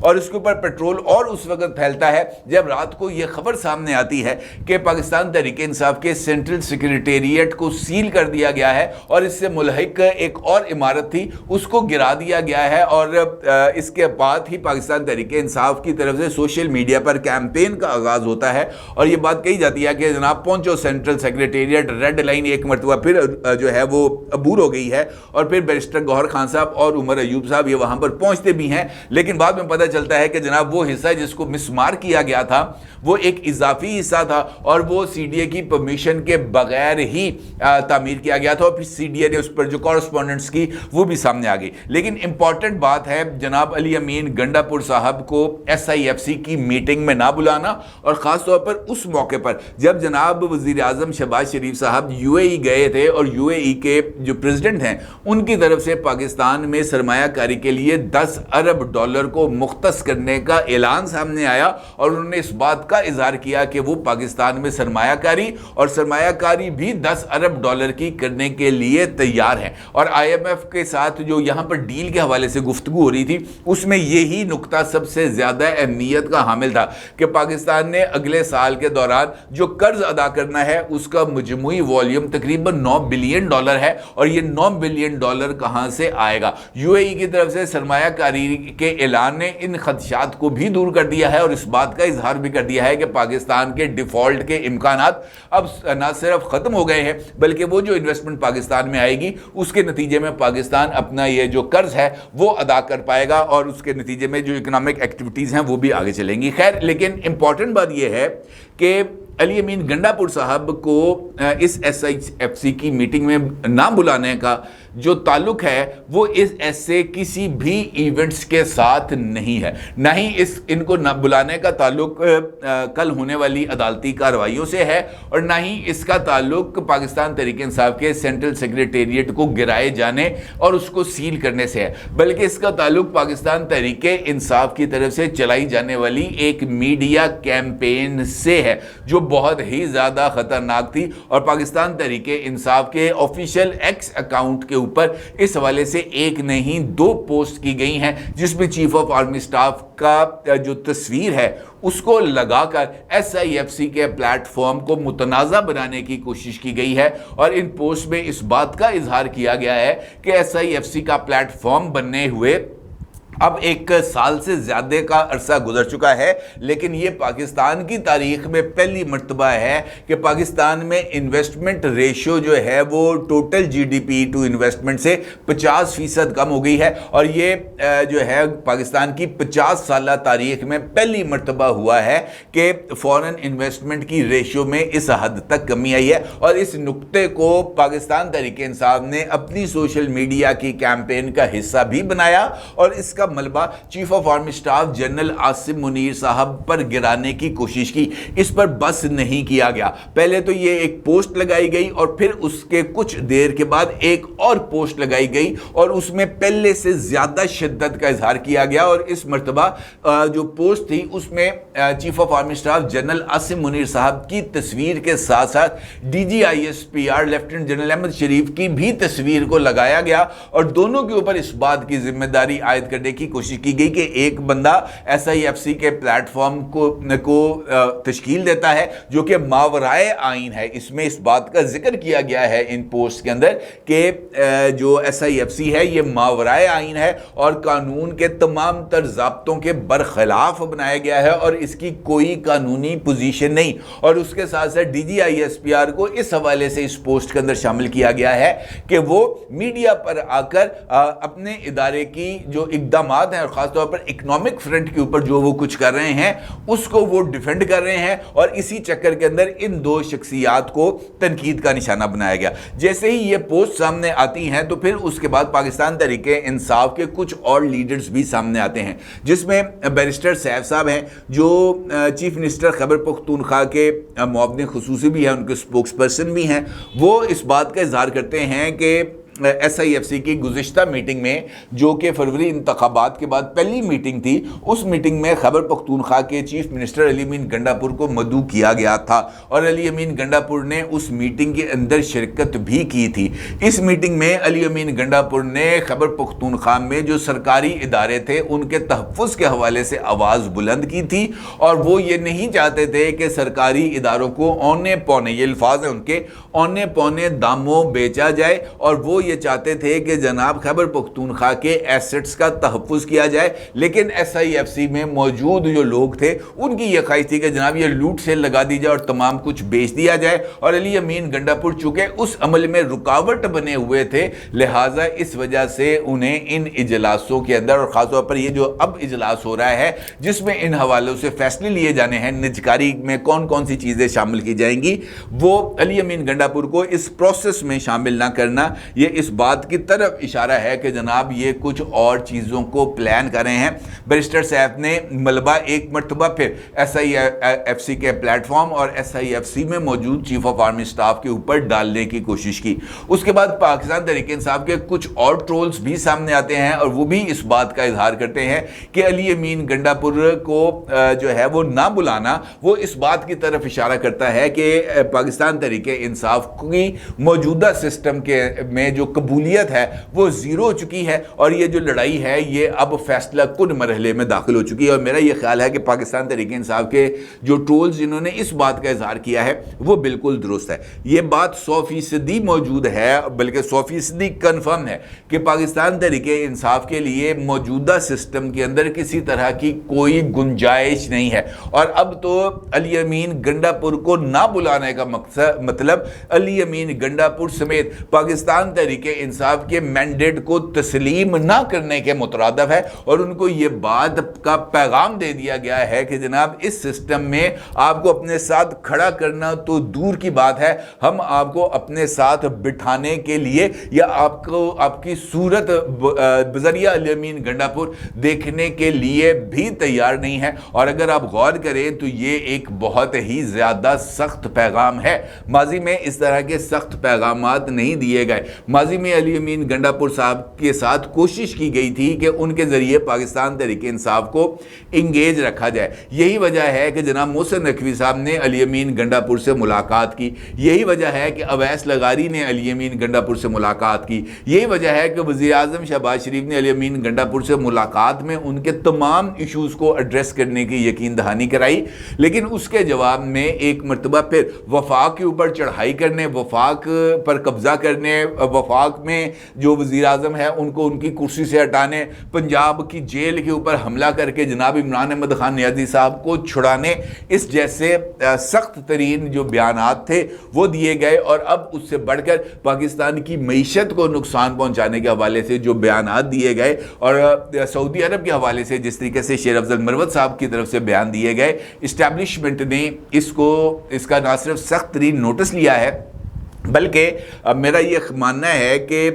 اور اس کے اوپر پیٹرول اور اس وقت پھیلتا ہے جب رات کو یہ خبر سامنے آتی ہے کہ پاکستان تحریک انصاف کے سینٹرل سیکریٹریٹ کو سیل کر دیا گیا ہے اور اس سے ملحق ایک اور عمارت تھی اس کو گرا دیا گیا ہے، اور اس کے بعد ہی پاکستان تحریک انصاف کی طرف سے سوشل میڈیا پر کیمپین کا آغاز ہوتا ہے اور یہ بات کہی جاتی ہے کہ جناب پہنچو سینٹرل سیکریٹریٹ، ریڈ لائن ایک مرتبہ پھر جو ہے وہ عبور ہو گئی ہے، اور پھر بیرسٹر گوہر خان صاحب اور عمر ایوب صاحب یہ وہاں پر پہنچتے بھی ہیں، لیکن بعد میں پتہ چلتا ہے کہ جناب وہ حصہ جس کو مسمار کیا گیا تھا وہ ایک اضافی حصہ تھا اور وہ سی ڈی اے کی پرمیشن کے بغیر ہی تعمیر کیا گیا تھا، اور پھر سی ڈی اے نے اس پر جو کورسپونڈنٹس کی وہ بھی سامنے آ گئی۔ لیکن امپورٹنٹ بات ہے جناب علی امین گنڈا پور صاحب کو ایس آئی ایف سی کی میٹنگ میں نہ بلانا، اور خاص طور پر اس موقع پر جب جناب وزیر اعظم شہباز شریف صاحب یو اے ای گئے تھے اور یو اے ای کے جو پریزیڈنٹ ہیں ان کی طرف سے پاکستان میں سرمایہ کاری کے لیے 10 ارب ڈالر کو مختص کرنے کا اعلان سامنے آیا، اور انہوں نے اس بات کا اظہار کیا کہ وہ پاکستان میں سرمایہ کاری بھی 10 ارب ڈالر کی کرنے کے لیے تیار ہیں، اور آئی ایم ایف کے ساتھ جو یہاں پر ڈیل کے حوالے سے گفتگو ہو رہی تھی اس میں یہی نقطہ سب سے زیادہ اہمیت کا حامل تھا کہ پاکستان نے اگلے سال کے دوران جو قرض ادا کرنا ہے اس کا مجموعی والیوم تقریباً 9 بلین ڈالر ہے، اور یہ 9 بلین ڈالر کہاں سے آئے گا؟ یو اے ای کی طرف سے سرمایہ کاری کے اعلان نے ان خدشات کو بھی دور کر دیا ہے اور اس بات کا اظہار بھی کر دیا ہے کہ پاکستان کے ڈیفالٹ کے امکانات اب نہ صرف ختم ہو گئے ہیں بلکہ وہ جو انویسٹمنٹ پاکستان میں آئے گی اس کے نتیجے میں پاکستان اپنا یہ جو قرض ہے وہ ادا کر پائے گا، اور اس کے نتیجے میں جو اکنامک ایکٹیویٹیز ہیں وہ بھی آگے چلیں گی۔ خیر، لیکن امپورٹنٹ بات یہ ہے کہ علی امین گنڈا پور صاحب کو اس ایس آئی ایف سی کی میٹنگ میں نہ بلانے کا جو تعلق ہے وہ اس ایسے کسی بھی ایونٹس کے ساتھ نہیں ہے، نہ ہی ان کو نہ بلانے کا تعلق کل ہونے والی عدالتی کارروائیوں سے ہے، اور نہ ہی اس کا تعلق پاکستان تحریک انصاف کے سینٹرل سیکریٹریٹ کو گرائے جانے اور اس کو سیل کرنے سے ہے، بلکہ اس کا تعلق پاکستان تحریک انصاف کی طرف سے چلائی جانے والی ایک میڈیا کیمپین سے ہے جو بہت ہی زیادہ خطرناک تھی، اور پاکستان تحریک انصاف کے آفیشیل ایکس اکاؤنٹ کے اوپر اس حوالے سے ایک نہیں 2 پوسٹ کی گئی ہیں جس میں چیف آف آرمی سٹاف کا جو تصویر ہے اس کو لگا کر ایس آئی ایف سی کے پلیٹ فارم کو متنازع بنانے کی کوشش کی گئی ہے، اور ان پوسٹ میں اس بات کا اظہار کیا گیا ہے کہ ایس آئی ایف سی کا پلیٹ فارم بننے ہوئے اب 1 سال سے زیادہ کا عرصہ گزر چکا ہے، لیکن یہ پاکستان کی تاریخ میں پہلی مرتبہ ہے کہ پاکستان میں انویسٹمنٹ ریشو جو ہے وہ total G D P to investment سے 50% کم ہو گئی ہے، اور یہ جو ہے پاکستان کی 50 سالہ تاریخ میں پہلی مرتبہ ہوا ہے کہ فورن انویسٹمنٹ کی ریشو میں اس حد تک کمی آئی ہے، اور اس نقطے کو پاکستان تحریک انصاف نے اپنی سوشل میڈیا کی کیمپین کا حصہ بھی بنایا، اور اس کا ملبہ chief of army staff general Asim Munir صاحب پر گرانے کی کوشش کی۔ اس پر بس نہیں کیا گیا، پہلے تو یہ ایک پوسٹ لگائی گئی اور پھر اس کے کچھ دیر کے بعد ایک اور پوسٹ لگائی گئی اور اس میں پہلے سے زیادہ شدت کا اظہار کیا گیا، اور اس مرتبہ جو پوسٹ تھی اس میں chief of army staff general Asim Munir صاحب کی تصویر کے ساتھ ساتھ D G I S P R lieutenant general Ahmed Sharif کی بھی تصویر کو لگایا گیا، اور دونوں کے اوپر اس بات کی ذمہ داری عائد کرنے کی کوشش کی گئی کہ ایک بندہ ایس آئی ایف سی کے پلیٹ فارم کو تشکیل دیتا ہے جو کہ ماورائے آئین ہے۔ اس میں اس بات کا ذکر کیا گیا ہے ان پوسٹ کے اندر کہ جو ایس آئی ایف سی ہے یہ ماورائے آئین ہے اور قانون کے تمام تر ضابطوں کے برخلاف بنایا گیا ہے اور اس کی کوئی قانونی پوزیشن نہیں، اور اس کے ساتھ ساتھ D G I S P R کو اس حوالے سے اس پوسٹ کے اندر شامل کیا گیا ہے کہ وہ میڈیا پر آ کر اپنے ادارے کی جو اقدامات ہیں اور خاص طور پر اکنامک فرنٹ کے اوپر جو وہ کچھ کر رہے ہیں اس کو وہ ڈیفینڈ کر رہے ہیں، اور اسی چکر کے اندر ان 2 شخصیات کو تنقید کا نشانہ بنایا گیا۔ جیسے ہی یہ پوسٹ سامنے آتی ہیں تو پھر اس کے بعد پاکستان تحریک انصاف کے کچھ اور لیڈرز بھی سامنے آتے ہیں، جس میں بیرسٹر سیف صاحب ہیں جو چیف منسٹر خیبر پختونخوا کے معاون خصوصی بھی ہیں، ان کے اسپوکس پرسن بھی ہیں۔ وہ اس بات کا اظہار کرتے ہیں کہ SIFC کی گزشتہ میٹنگ میں جو کہ فروری انتخابات کے بعد پہلی میٹنگ تھی، اس میٹنگ میں خیبر پختونخوا کے چیف منسٹر علی امین گنڈاپور کو مدعو کیا گیا تھا اور علی امین گنڈاپور نے اس میٹنگ کے اندر شرکت بھی کی تھی۔ اس میٹنگ میں علی امین گنڈاپور نے خیبر پختونخوا میں جو سرکاری ادارے تھے ان کے تحفظ کے حوالے سے آواز بلند کی تھی، اور وہ یہ نہیں چاہتے تھے کہ سرکاری اداروں کو اونے پونے، یہ الفاظ ہیں ان کے، اونے پونے داموں بیچا جائے، اور وہ یہ چاہتے تھے کہ جناب خیبر پختونخوا کے ایسٹس کا تحفظ کیا جائے۔ لیکن SIFC میں موجود جو لوگ تھے ان کی یہ خواہش تھی کہ جناب یہ لوٹ سیل لگا دی جائے اور تمام کچھ بیچ دیا جائے، اور علی امین گنڈاپور چونکہ اس عمل میں رکاوٹ بنے ہوئے تھے، لہٰذا اس وجہ سے انہیں ان اجلاسوں کے اندر، اور خاص طور پر یہ جو اب اجلاس ہو رہا ہے جس میں ان حوالوں سے فیصلے لیے جانے ہیں، نجکاری میں کون کون سی چیزیں شامل کی جائیں گی، وہ علی امین گنڈاپور کو اس پروسیس میں شامل نہ کرنا یہ اس بات کی طرف اشارہ ہے کہ جناب یہ کچھ اور چیزوں کو پلان کر رہے ہیں۔ بیرسٹر صاحب نے ملبہ ایک مرتبہ پھر SIFC کے پلیٹ فارم اور SIFC میں موجود چیف آف آرمی سٹاف کے اوپر ڈالنے کی کوشش کی۔ اس کے بعد پاکستان تحریک انصاف کے کچھ اور ٹرولز بھی سامنے آتے ہیں اور وہ بھی اس بات کا اظہار کرتے ہیں کہ علی امین گنڈاپور کو جو ہے وہ نہ بلانا وہ اس بات کی طرف اشارہ کرتا ہے کہ پاکستان تحریک انصاف کی موجودہ سسٹم کے میں جو قبولیت ہے وہ زیرو ہو چکی ہے، اور یہ جو لڑائی ہے یہ اب فیصلہ کن مرحلے میں داخل ہو چکی ہے۔ اور میرا یہ خیال ہے کہ پاکستان تحریک انصاف کے جو ٹرولز جنہوں نے اس بات کا اظہار کیا ہے وہ بالکل درست ہے۔ یہ بات 100% موجود ہے، بلکہ 100% کنفرم ہے کہ پاکستان تحریک انصاف کے لیے موجودہ سسٹم کے اندر کسی طرح کی کوئی گنجائش نہیں ہے، اور اب تو علی امین گنڈاپور کو نہ بلانے کا مطلب علی امین گنڈاپور سمیت پاکستان تحریک انصاف کے مینڈیٹ کو تسلیم نہ کرنے کے مترادف ہے، اور ان کو یہ بات کا پیغام دے دیا گیا ہے کہ جناب اس سسٹم میں آپ کو اپنے ساتھ کھڑا کرنا تو دور کی بات ہے، ہم آپ کو اپنے ساتھ بٹھانے کے لیے یا آپ کو آپ کی صورت بذریعہ علی امین گنڈاپور دیکھنے کے لیے بھی تیار نہیں ہے۔ اور اگر آپ غور کریں تو یہ ایک بہت ہی زیادہ سخت پیغام ہے۔ ماضی میں اس طرح کے سخت پیغامات نہیں دیے گئے۔ ماضی میں علی امین گنڈاپور صاحب کے ساتھ کوشش کی گئی تھی کہ ان کے ذریعے پاکستان تحریک انصاف کو انگیج رکھا جائے۔ یہی وجہ ہے کہ جناب محسن نقوی صاحب نے علی امین گنڈاپور سے ملاقات کی، یہی وجہ ہے کہ اویس لغاری نے علی امین گنڈاپور سے ملاقات کی، یہی وجہ ہے کہ وزیر اعظم شہباز شریف نے علی امین گنڈاپور سے ملاقات میں ان کے تمام ایشوز کو ایڈریس کرنے کی یقین دہانی کرائی۔ لیکن اس کے جواب میں ایک مرتبہ پھر وفاق کے اوپر چڑھائی کرنے، وفاق پر قبضہ کرنے، وفاق میں جو وزیر اعظم ہے ان کو ان کی کرسی سے ہٹانے، پنجاب کی جیل کے اوپر حملہ کر کے جناب عمران احمد خان نیازی صاحب کو چھڑانے، اس جیسے سخت ترین جو بیانات تھے وہ دیے گئے، اور اب اس سے بڑھ کر پاکستان کی معیشت کو نقصان پہنچانے کے حوالے سے جو بیانات دیے گئے، اور سعودی عرب کے حوالے سے جس طریقے سے شیر افضل مروت صاحب کی طرف سے بیان دیے گئے، اسٹیبلشمنٹ نے اس کا نہ صرف سخت ترین نوٹس لیا ہے بلکہ میرا یہ ماننا ہے کہ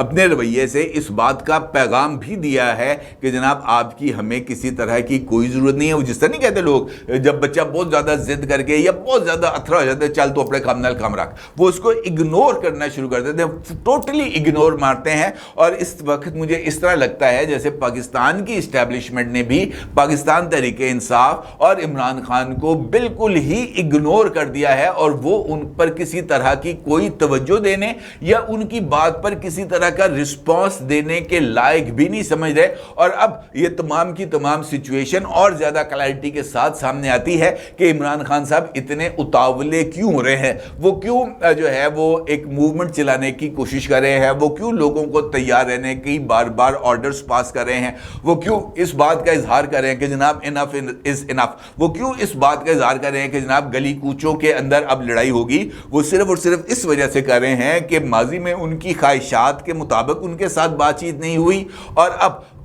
اپنے رویے سے اس بات کا پیغام بھی دیا ہے کہ جناب آپ کی ہمیں کسی طرح کی کوئی ضرورت نہیں ہے۔ وہ جس طرح نہیں کہتے لوگ جب بچہ بہت زیادہ ضد کر کے یا بہت زیادہ اتھرا ہو جاتا ہے، چل تو اپنے کام نال کام رکھ، وہ اس کو اگنور کرنا شروع کر دیتے ہیں، ٹوٹلی اگنور مارتے ہیں۔ اور اس وقت مجھے اس طرح لگتا ہے جیسے پاکستان کی اسٹیبلشمنٹ نے بھی پاکستان تحریک انصاف اور عمران خان کو بالکل ہی اگنور کر دیا ہے، اور وہ ان پر کسی طرح کی کوئی توجہ دینے یا ان کی بات پر کسی طرح کا رسپانس دینے کے لائق بھی نہیں سمجھ رہے۔ اور اب یہ تمام کی تمام سچویشن اور زیادہ کلیئرٹی کے ساتھ سامنے آتی ہے کہ عمران خان صاحب اتنے اتاولے کیوں ہو رہے ہیں، وہ کیوں جو ہے وہ ایک موومنٹ چلانے کی کوشش کر رہے ہیں، وہ کیوں لوگوں کو تیار رہنے کی بار بار آرڈرز پاس کر رہے ہیں، وہ کیوں اس بات کا اظہار کر رہے ہیں کہ جناب انف از انف، وہ کیوں اس بات کا اظہار کر رہے ہیں کہ جناب گلی کوچوں کے اندر اب لڑائی ہوگی۔ وہ صرف اور صرف اس وجہ سے کر رہے ہیں کہ ماضی میں ان کی خواہشات کے مطابق ان کے ساتھ بات چیت نہیں ہوئی، اور اب